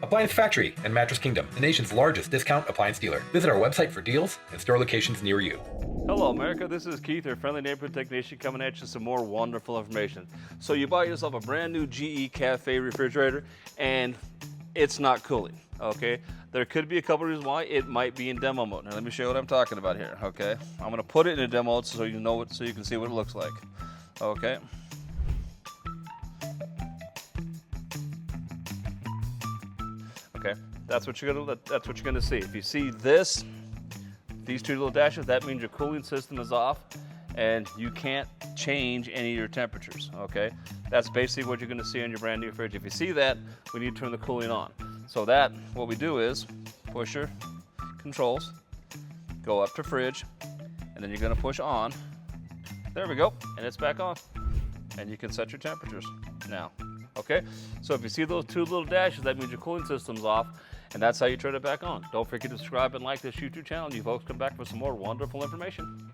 Appliance Factory and Mattress Kingdom, the nation's largest discount appliance dealer. Visit our website for deals and store locations near you. Hello America, this is Keith, your friendly neighborhood technician, coming at you some more wonderful information. So you buy yourself a brand new GE Café refrigerator and it's not cooling, okay? There could be a couple reasons why. It might be in demo mode. Now let me show you what I'm talking about here, okay? I'm gonna put it in a demo mode so you know it, so you can see what it looks like, okay? Okay, that's what you're gonna see. If you see this, these two little dashes, that means your cooling system is off and you can't change any of your temperatures, okay? That's basically what you're gonna see on your brand new fridge. If you see that, we need to turn the cooling on. So that, what we do is push your controls, go up to fridge, and then you're gonna push on. There we go, and it's back on. And you can set your temperatures now, okay? So if you see those two little dashes, that means your cooling system's off, and that's how you turn it back on. Don't forget to subscribe and like this YouTube channel, and you folks come back for some more wonderful information.